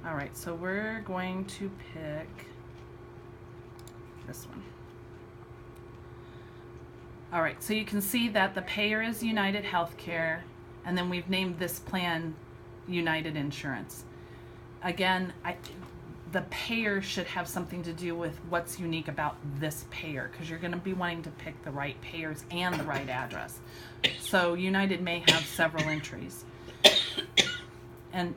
All right, so we're going to pick this one. All right, so you can see that the payer is United Healthcare, and then we've named this plan United Insurance. Again, the payer should have something to do with what's unique about this payer, because you're going to be wanting to pick the right payers and the right address. So United may have several entries. And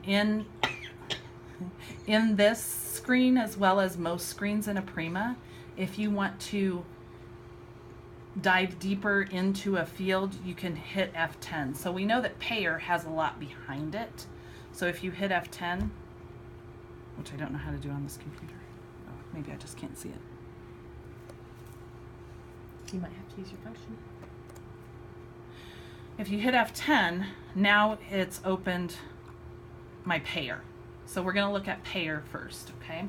in this screen, as well as most screens in Aprima, if you want to dive deeper into a field, you can hit F10. So we know that payer has a lot behind it. So if you hit F10, which I don't know how to do on this computer. Oh, maybe I just can't see it. You might have to use your function. If you hit F10, now it's opened my payer. So we're going to look at payer first, okay?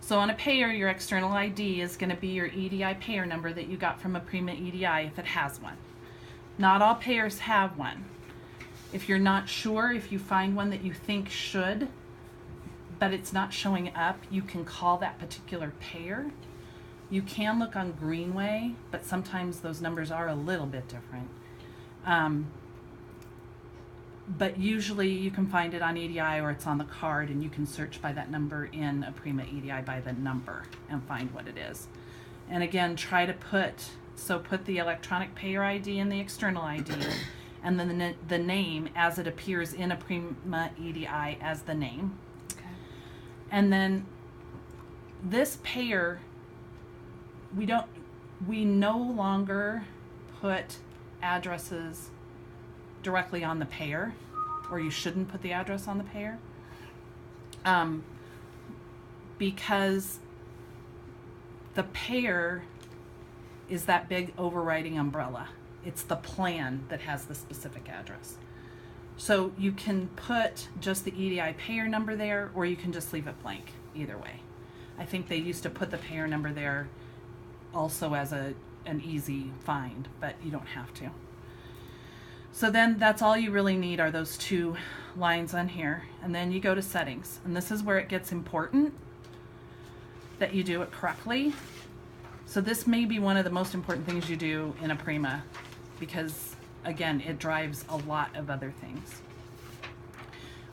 So on a payer, your external ID is going to be your EDI payer number that you got from Aprima EDI if it has one. Not all payers have one. If you're not sure, if you find one that you think should, but it's not showing up, you can call that particular payer. You can look on Greenway, but sometimes those numbers are a little bit different. But usually you can find it on EDI or it's on the card, and you can search by that number in Aprima EDI by the number and find what it is. And again, try to put the electronic payer ID and the external ID, and then the name as it appears in Aprima EDI as the name. And then this payer, we no longer put addresses directly on the payer, or you shouldn't put the address on the payer, because the payer is that big overriding umbrella. It's the plan that has the specific address. So you can put just the EDI payer number there, or you can just leave it blank, either way. I think they used to put the payer number there also as an easy find, but you don't have to. So then that's all you really need are those two lines on here. And then you go to settings. And this is where it gets important that you do it correctly. So this may be one of the most important things you do in Aprima, because again, it drives a lot of other things.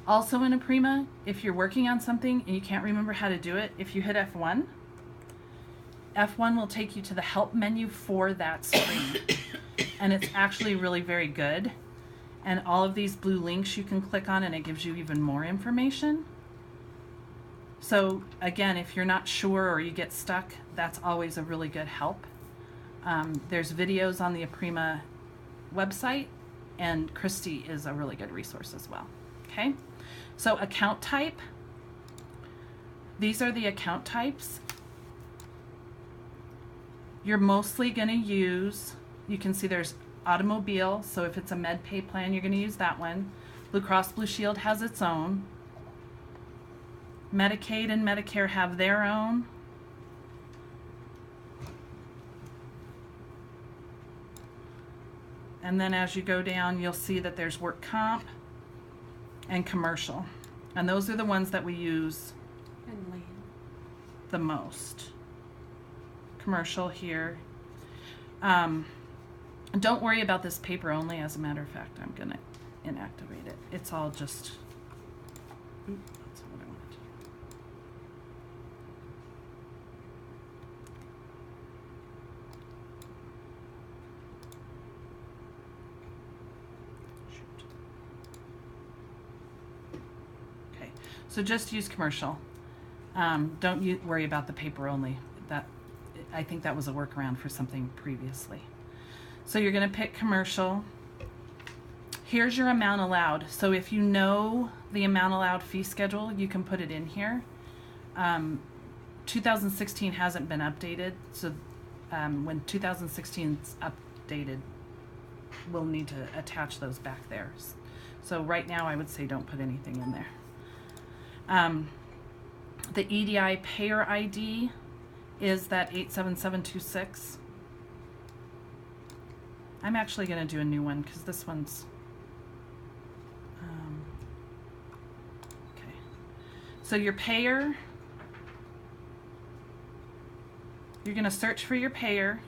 Also in Aprima, if you're working on something and you can't remember how to do it, if you hit F1, F1 will take you to the help menu for that screen. And it's actually really very good. And all of these blue links you can click on, and it gives you even more information. So again, if you're not sure or you get stuck, that's always a really good help. There's videos on the Aprima website, and Christy is a really good resource as well. Okay, so account type. These are the account types. You're mostly going to use, you can see there's automobile, so if it's a MedPay plan, you're going to use that one. Blue Cross Blue Shield has its own. Medicaid and Medicare have their own. And then as you go down, you'll see that there's work comp and commercial. And those are the ones that we use the most. Commercial here. Don't worry about this paper only. As a matter of fact, I'm going to inactivate it. It's all just... Oops, that's what I wanted. Shoot. Okay, so just use commercial. Don't worry about the paper only. I think that was a workaround for something previously. So you're going to pick commercial. Here's your amount allowed. So if you know the amount allowed fee schedule, you can put it in here. 2016 hasn't been updated, so when 2016 is updated, we'll need to attach those back there. So right now I would say don't put anything in there. The EDI payer ID is that 87726. I'm actually going to do a new one because this one's okay. So your payer, you're going to search for your payer,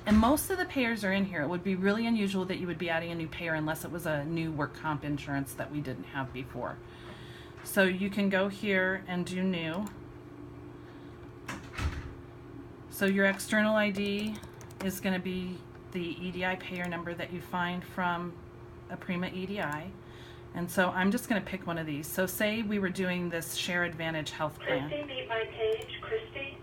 and most of the payers are in here. It would be really unusual that you would be adding a new payer unless it was a new work comp insurance that we didn't have before. So you can go here and do new. So your external ID is going to be the EDI payer number that you find from Aprima EDI. And so I'm just going to pick one of these. So say we were doing this Share Advantage health plan. Christy, beat my page. Christy?